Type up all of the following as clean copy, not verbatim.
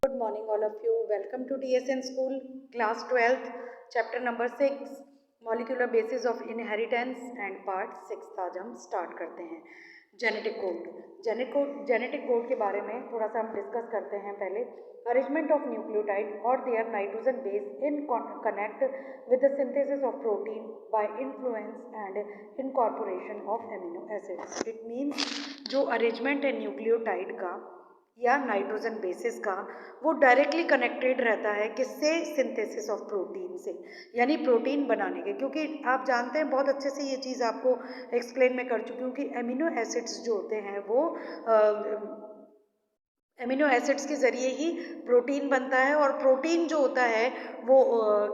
Good morning all of you. Welcome to TSN School, class 12th, chapter number 6, molecular basis of inheritance and part 6 आज हम start करते हैं genetic code. Genetic code के बारे में थोड़ा सा हम डिस्कस करते हैं। पहले अरेंजमेंट ऑफ न्यूक्लियोटाइड और their nitrogen base in connect with the synthesis of protein by influence and incorporation of amino acids. It means जो अरेंजमेंट है न्यूक्लियोटाइड का या नाइट्रोजन बेसिस का, वो डायरेक्टली कनेक्टेड रहता है किससे? सिंथेसिस ऑफ प्रोटीन से, यानी प्रोटीन बनाने के। क्योंकि आप जानते हैं बहुत अच्छे से, ये चीज़ आपको एक्सप्लेन मैं कर चुकी हूँ कि एमिनो एसिड्स जो होते हैं वो एमिनो एसिड्स के ज़रिए ही प्रोटीन बनता है। और प्रोटीन जो होता है वो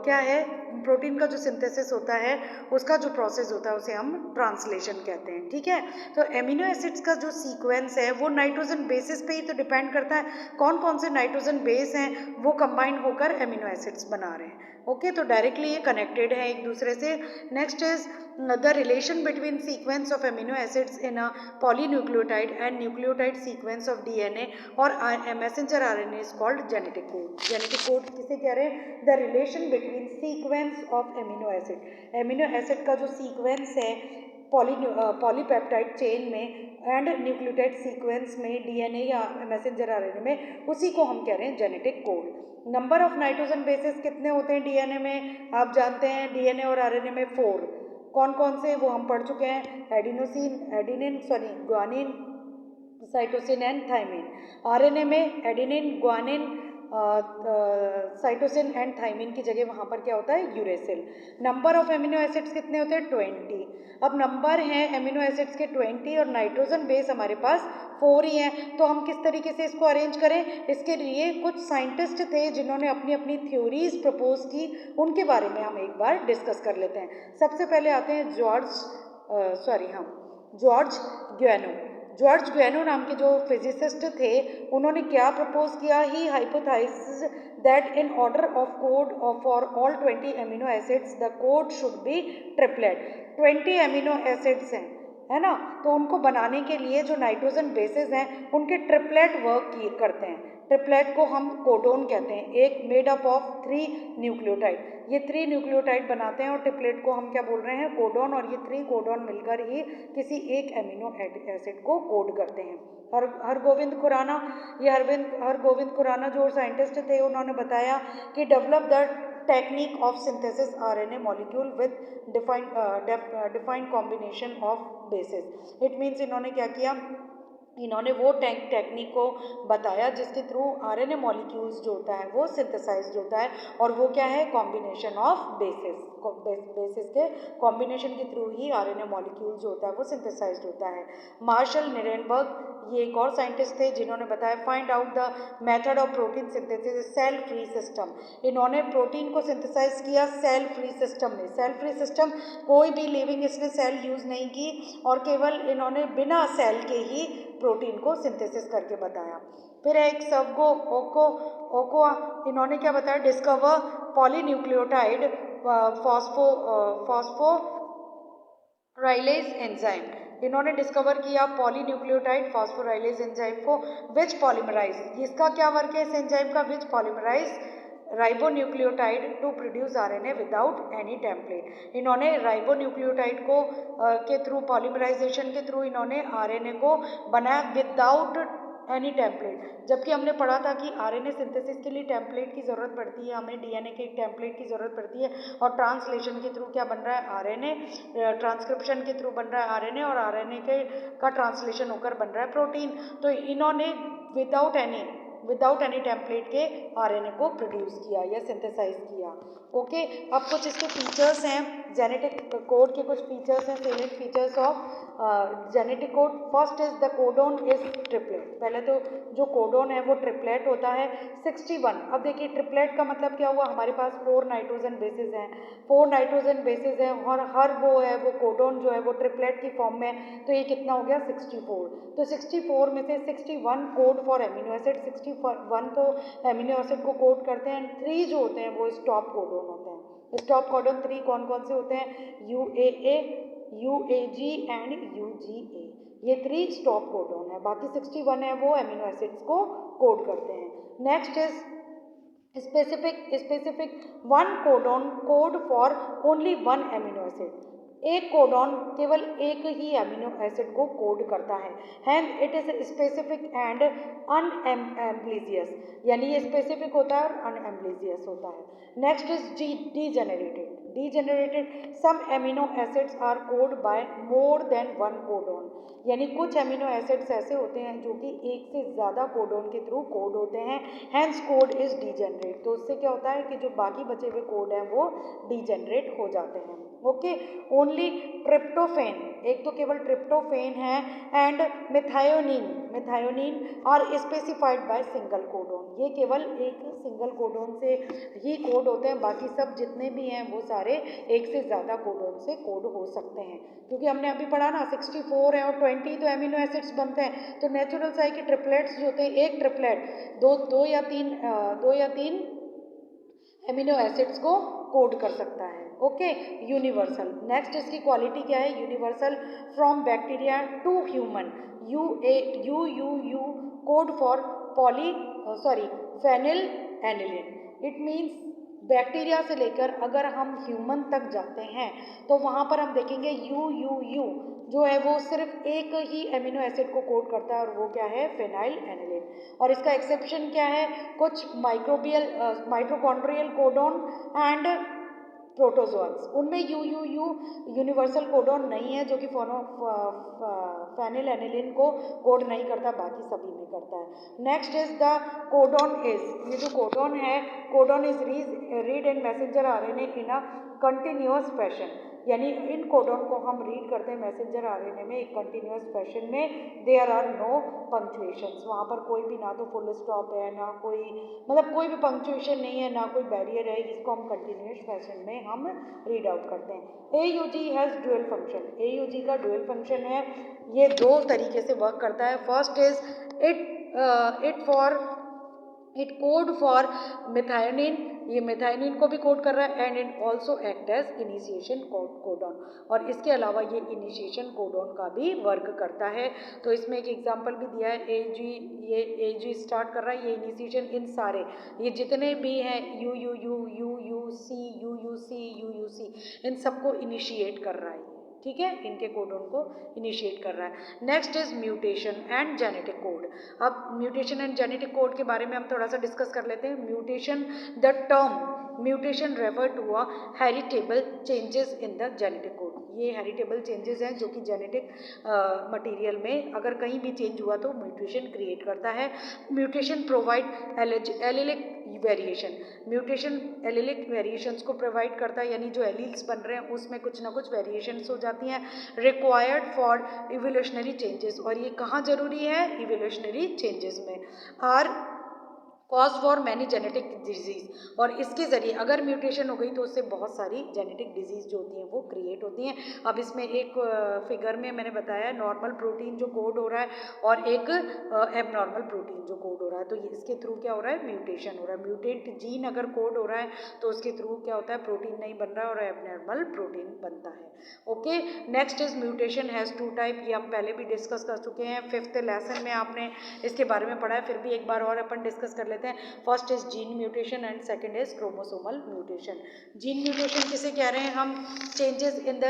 क्या है? प्रोटीन का जो सिंथेसिस होता है उसका जो प्रोसेस होता है उसे हम ट्रांसलेशन कहते हैं। ठीक है, तो एमिनो एसिड्स का जो सीक्वेंस है वो नाइट्रोजन बेसिस पे ही तो डिपेंड करता है। कौन कौन से नाइट्रोजन बेस हैं वो कंबाइन होकर एमिनो एसिड्स बना रहे हैं। ओके, तो डायरेक्टली ये कनेक्टेड है एक दूसरे से। Next is the relation between sequence of amino acids in a polynucleotide and nucleotide sequence of DNA or a messenger RNA is called genetic code। genetic code किसे कह रहे हैं? The relation between sequence of amino acid, amino acid का जो sequence है polypeptide chain में and nucleotide sequence में DNA या मैसेंजर आरएनए में, उसी को हम कह रहे हैं genetic code. Number of nitrogen bases कितने होते हैं डीएनए में? आप जानते हैं डीएनए और आरएनए में 4। कौन कौन से वो हम पढ़ चुके हैं? Guanine, cytosine and thymine. RNA में adenine, guanine, cytosine and thymine की जगह वहाँ पर क्या होता है? Uracil. Number of amino acids कितने होते हैं? 20। अब नंबर हैं एमिनो एसिड्स के 20 और नाइट्रोजन बेस हमारे पास 4 ही हैं। तो हम किस तरीके से इसको अरेंज करें? इसके लिए कुछ साइंटिस्ट थे जिन्होंने अपनी अपनी थ्योरीज प्रपोज की, उनके बारे में हम एक बार डिस्कस कर लेते हैं। सबसे पहले आते हैं जॉर्ज ग्वेनो। जॉर्ज ग्वेनो नाम के जो फिजिसिस्ट थे, उन्होंने क्या प्रपोज किया? He hypothesized that in order of code for all 20 amino acids the code should be triplet. 20 amino acids हैं, है ना, तो उनको बनाने के लिए जो नाइट्रोजन बेसिस हैं उनके ट्रिपलेट वर्क करते हैं। ट्रिपलेट को हम कोडोन कहते हैं। एक मेड अप ऑफ 3 न्यूक्लियोटाइड, ये 3 न्यूक्लियोटाइड बनाते हैं और ट्रिपलेट को हम क्या बोल रहे हैं? कोडोन। और ये 3 कोडोन मिलकर ही किसी एक एमिनो एसिड को कोड करते हैं। हरगोविंद खुराना जो साइंटिस्ट थे, उन्होंने बताया कि develop the technique of synthesis RNA molecule with defined combination of basis. It means इन्होंने क्या किया? इन्होंने वो टेक्निक को बताया जिसके थ्रू आरएनए मॉलिक्यूल्स जो होता है वो सिंथेसाइज्ड होता है। और वो क्या है? कॉम्बिनेशन ऑफ बेसिस के कॉम्बिनेशन के थ्रू ही आरएनए मॉलिक्यूल जो होता है वो सिंथेसाइज्ड होता है। मार्शल निरेनबर्ग, ये एक और साइंटिस्ट थे जिन्होंने बताया find out the method of protein synthesis cell free system. इन्होंने प्रोटीन को सिंथेसाइज किया सेल फ्री सिस्टम में। सेल फ्री सिस्टम, कोई भी लिविंग इसने सेल यूज़ नहीं की और केवल इन्होंने बिना सेल के ही प्रोटीन को सिंथेसिस करके बताया। फिर एक सबगो ओको इन्होंने क्या बताया? Discover polynucleotide phosphorylase enzyme. इन्होंने डिस्कवर किया पॉलीन्यूक्लियोटाइड फॉस्फोराइलेज एंजाइम को, विच पॉलीमराइज, इसका क्या वर्क है इस एंजाइम का? Which polymerize ribonucleotide to produce RNA without any template. इन्होंने राइबोन्यूक्लियोटाइड को के थ्रू, पॉलीमराइजेशन के थ्रू इन्होंने आरएनए को बनाया विदाउट एनी टेम्पलेट। जबकि हमने पढ़ा था कि आरएनए सिंथेसिस के लिए टेम्पलेट की ज़रूरत पड़ती है, हमें डीएनए के एक टेम्पलेट की ज़रूरत पड़ती है। और ट्रांसलेशन के थ्रू क्या बन रहा है? आरएनए। ट्रांसक्रिप्शन के थ्रू बन रहा है आरएनए और आरएनए का ट्रांसलेशन होकर बन रहा है प्रोटीन। तो इन्होंने विदाउट एनी टेम्पलेट के आरएनए को प्रोड्यूस किया या सिंथेसाइज किया। ओके, अब कुछ इसके फीचर्स हैं, जेनेटिक कोड के कुछ फीचर्स हैं, select features of genetic code. First is the codon is triplet. पहले तो जो कोडोन है वो ट्रिपलेट होता है 61। अब देखिए ट्रिपलेट का मतलब क्या हुआ? हमारे पास 4 नाइट्रोजन बेसिस हैं, 4 नाइट्रोजन बेसिस हैं और हर वो कोडोन जो है वो ट्रिपलेट की फॉर्म में। तो ये कितना हो गया? 64। तो 64 में से 61 कोड फॉर एमिनो एसिड, 61 तो एमिनो एसिड को कोड करते हैं। 3 जो होते हैं वो स्टॉप कोडोन होते हैं। स्टॉप कोडोन 3 कौन कौन से होते हैं? UAA, UAG and UGA। ये 3 स्टॉप कोडॉन है, बाकी 61 है वो अमीनो एसिड्स को कोड करते हैं। Next is specific one codon code for only one amino acid. एक कोडॉन केवल एक ही अमीनो एसिड को कोड करता है, hence it is specific and unambiguous, यानी ये स्पेसिफिक होता है और अनएम्प्लीजियस होता है। Next is degenerated some amino acids are code by more than one codon, यानी कुछ अमीनो एसिड्स ऐसे होते हैं जो कि एक से ज़्यादा कोडॉन के थ्रू कोड होते हैं, हैंस कोड इज डीजेनरेट। तो उससे क्या होता है कि जो बाकी बचे हुए कोड हैं वो डीजेनरेट हो जाते हैं। ओके, ओनली ट्रिप्टोफेन, एक तो केवल ट्रिप्टोफेन है, and methionine are specified by single codon, ये केवल एक सिंगल कोडॉन से ही कोड होते हैं, बाकी सब जितने भी हैं वो सारे एक से ज़्यादा कोडॉन से कोड हो सकते हैं। क्योंकि हमने अभी पढ़ा ना 64 है और 20 तो अमीनो एसिड्स बनते हैं, तो नेचुरल सा है कि ट्रिपलेट्स जो होते हैं, एक ट्रिपलेट दो या तीन एमिनो एसिड्स को कोड कर सकता है। Okay, universal. नेक्स्ट इसकी क्वालिटी क्या है? Universal from bacteria to human, U code for phenylalanine. It means bacteria से लेकर अगर हम ह्यूमन तक जाते हैं तो वहाँ पर हम देखेंगे यू जो है वो सिर्फ एक ही एमिनो एसिड को कोड करता है और वो क्या है? Phenyl aniline. और इसका एक्सेप्शन क्या है? कुछ माइटोकॉन्ड्रियल कोडॉन एंड प्रोटोजोआन्स, उनमें यूनिवर्सल कोडॉन नहीं है जो कि फेनिल एनिलिन को कोड नहीं करता, बाकी सभी में करता है। Next is the codon is, ये जो कोडॉन है, codon is read in messenger RNA in a continuous fashion, यानी इन कोडॉन को हम रीड करते हैं मैसेंजर आरएनए में एक कंटिन्यूअस फैशन में। देयर आर नो पंक्चुएशंस, वहाँ पर कोई भी ना तो फुल स्टॉप है, ना कोई मतलब कोई भी पंक्चुएशन नहीं है, ना कोई बैरियर है, इसको हम कंटिन्यूअस फैशन में हम रीड आउट करते हैं। AUG has dual function, AUG का डुअल फंक्शन है, ये दो तरीके से वर्क करता है। First is it code for methionine, ये मिथायोनिन को भी कोड कर रहा है, and it also act as initiation codon, और इसके अलावा ये इनिशिएशन कोडॉन का भी वर्क करता है। तो इसमें एक एग्जांपल भी दिया है, एजी स्टार्ट कर रहा है, ये इनिशिएशन इन सारे ये जितने भी हैं यूयूसी इन सबको इनिशिएट कर रहा है, ठीक है, इनके कोडॉन को इनिशिएट कर रहा है। Next is mutation and genetic code. अब म्यूटेशन एंड जेनेटिक कोड के बारे में हम थोड़ा सा डिस्कस कर लेते हैं। Mutation, the term mutation refer to a heritable changes in the genetic code, ये हेरिटेबल चेंजेस हैं जो कि जेनेटिक मटेरियल में अगर कहीं भी चेंज हुआ तो म्यूटेशन क्रिएट करता है। Mutation provide allylic variation, mutation allylic variations को प्रोवाइड करता है, यानी जो एलील्स बन रहे हैं उसमें कुछ ना कुछ वेरिएशंस हो जाती हैं रिक्वायर्ड फॉर इवोल्यूशनरी चेंजेस, और ये कहाँ जरूरी है? इवोल्यूशनरी चेंजेस में। Are cause for many genetic disease, और इसके ज़रिए अगर म्यूटेशन हो गई तो उससे बहुत सारी जेनेटिक डिजीज़ जो होती हैं वो क्रिएट होती हैं। अब इसमें एक फिगर में मैंने बताया नॉर्मल प्रोटीन जो कोड हो रहा है और एक एबनॉर्मल प्रोटीन जो कोड हो रहा है, तो ये इसके थ्रू क्या हो रहा है? म्यूटेशन हो रहा है। म्यूटेंट जीन अगर कोड हो रहा है तो उसके थ्रू क्या होता है? प्रोटीन नहीं बन रहा है और एबनॉर्मल प्रोटीन बनता है। Okay, next is mutation has two type, ये हम पहले भी डिस्कस कर चुके हैं, 5th लेसन में आपने इसके बारे में पढ़ा है, फिर भी एक बार और अपन डिस्कस कर लेते हैं। First is gene mutation and second is chromosomal mutation. Gene mutation किसे कह रहे हैं हम? Changes in the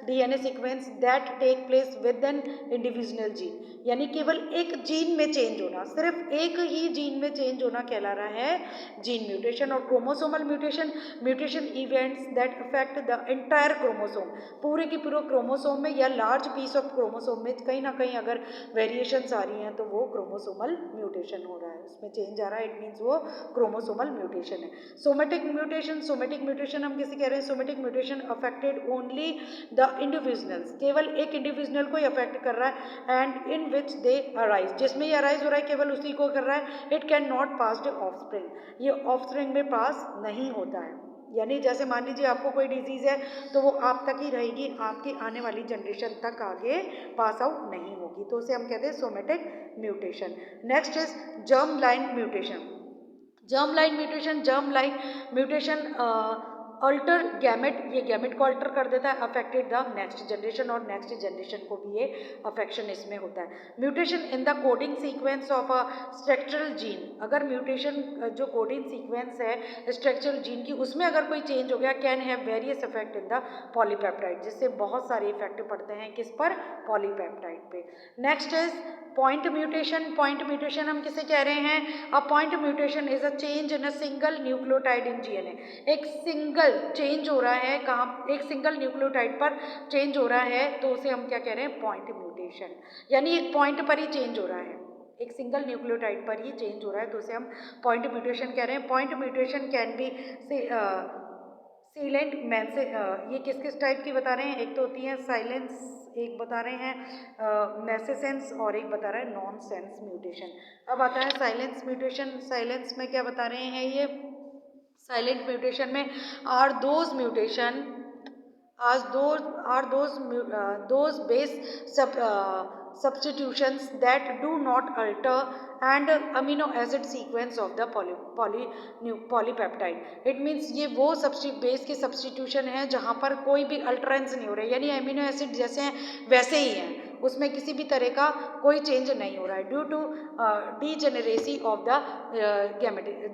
DNA sequence that take place with an individual gene, यानी केवल एक जीन में चेंज होना, सिर्फ एक ही जीन में चेंज होना कहला रहा है जीन म्यूटेशन। और chromosomal mutation events that affect the entire chromosome, पूरे की पूरे क्रोमोसोम में या लार्ज पीस ऑफ क्रोमोसोम में कहीं ना कहीं अगर वेरिएशंस आ रही हैं तो वो क्रोमोसोमल म्यूटेशन हो रहा है, उसमें चेंज आ रहा है, इट मीन्स वो क्रोमोसोमल म्यूटेशन है। सोमेटिक म्यूटेशन हम किसे कह रहे हैं? Somatic mutation affected only the individuals, केवल एक इंडिविजुअल को ही अफेक्ट कर रहा है, and in which they arise, जिसमें ये अराइज हो रहा है केवल उसी को कर रहा है। It can not pass the offspring, ये ऑफस्प्रिंग में पास नहीं होता है, यानी जैसे मान लीजिए आपको कोई डिजीज़ है तो वो आप तक ही रहेगी, आपकी आने वाली जनरेशन तक आगे पास आउट नहीं होगी, तो उसे हम कहते हैं somatic mutation. Next is germ line mutation. Germ line mutation alter gamete, ये गैमेट को अल्टर कर देता है, अफेक्टेड द नेक्स्ट जनरेशन, और नेक्स्ट जनरेशन को भी ये अफेक्शन इसमें होता है। Mutation in the coding sequence of a structural gene, अगर म्यूटेशन जो कोडिंग सीक्वेंस है स्ट्रक्चरल जीन की, उसमें अगर कोई चेंज हो गया, can have various effect in the polypeptide, जिससे बहुत सारे इफेक्ट पड़ते हैं किस पर, पॉलीपेप्टाइड पे। Next is point mutation. Point mutation हम किसे कह रहे हैं, a point mutation is a change in a single nucleotide in GNA, एक सिंगल चेंज हो रहा है, कहाँ, एक सिंगल न्यूक्लियोटाइड पर चेंज हो रहा है, तो उसे हम क्या कह रहे हैं, पॉइंट म्यूटेशन, यानी एक पॉइंट पर ही चेंज हो रहा है, एक सिंगल न्यूक्लियोटाइड पर ही चेंज हो रहा है, तो उसे हम पॉइंट म्यूटेशन कह रहे हैं। Point mutation can be silent missense, ये किस किस टाइप की बता रहे हैं, एक तो होती है साइलेंस, एक बता रहे हैं मैसेसेंस, और एक बता रहा है नॉन सेंस म्यूटेशन। अब आता है साइलेंस म्यूटेशन। साइलेंस में क्या बता रहे हैं ये, साइलेंट म्यूटेशन में are those mutation those base substitutions that do not alter and amino acid sequence of the polypeptide. It means ये वो बेस के सब्सटीट्यूशन है जहाँ पर कोई भी अल्टरेंस नहीं हो रहा है, यानी अमीनो एसिड जैसे हैं वैसे ही हैं, उसमें किसी भी तरह का कोई चेंज नहीं हो रहा है, due to degeneracy of the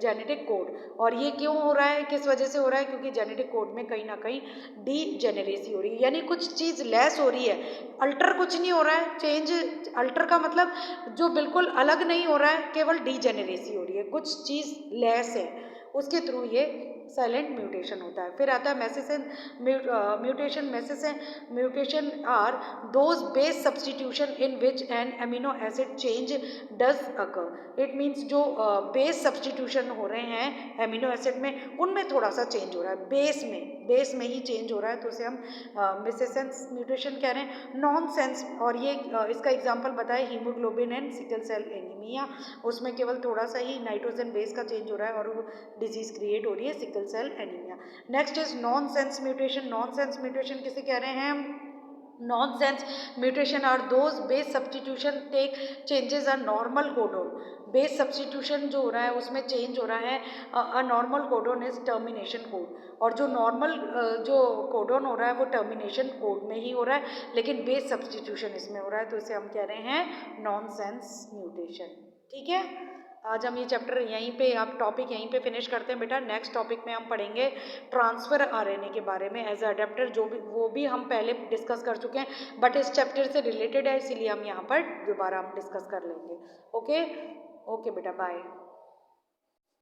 genetic code. और ये क्यों हो रहा है, किस वजह से हो रहा है, क्योंकि जेनेटिक कोड में कहीं ना कहीं डीजेनरेसी हो रही है, यानी कुछ चीज़ लेस हो रही है, अल्टर कुछ नहीं हो रहा है, चेंज, अल्टर का मतलब जो बिल्कुल अलग नहीं हो रहा है, केवल डीजेनरेसी हो रही है, कुछ चीज़ लेस है, उसके थ्रू ये साइलेंट म्यूटेशन होता है। फिर आता है missense mutation. Missense mutation are those base substitution in which an amino acid change does occur. It means जो बेस सब्सटीट्यूशन हो रहे हैं अमीनो एसिड में, उनमें थोड़ा सा चेंज हो रहा है, बेस में ही चेंज हो रहा है, तो उसे हम मैसेसेंस म्यूटेशन कह रहे हैं। नॉन सेंस, और ये इसका एग्जांपल बताए hemoglobin and sickle cell anaemia, उसमें केवल थोड़ा सा ही नाइट्रोजन बेस का चेंज हो रहा है और वो डिजीज क्रिएट हो रही है, sickle cell anaemia. Next is nonsense mutation. Nonsense mutation किसे कह रहे हैं हम, nonsense mutation are those base substitution take changes are normal codon. Base substitution जो हो रहा है उसमें चेंज हो रहा है, a normal codon is termination code, और जो नॉर्मल जो कोडोन हो रहा है वो टर्मिनेशन कोड में ही हो रहा है, लेकिन बेस सब्सटीट्यूशन इसमें हो रहा है, तो इसे हम कह रहे हैं नॉन सेंस म्यूटेशन। ठीक है, आज हम ये चैप्टर यहीं पे, आप टॉपिक यहीं पे फिनिश करते हैं बेटा। नेक्स्ट टॉपिक में हम पढ़ेंगे ट्रांसफर आरएनए के बारे में एज अडेप्टर, जो भी वो भी हम पहले डिस्कस कर चुके हैं, बट इस चैप्टर से रिलेटेड है, इसीलिए हम यहाँ पर दोबारा हम डिस्कस कर लेंगे। ओके ओके बेटा, बाय।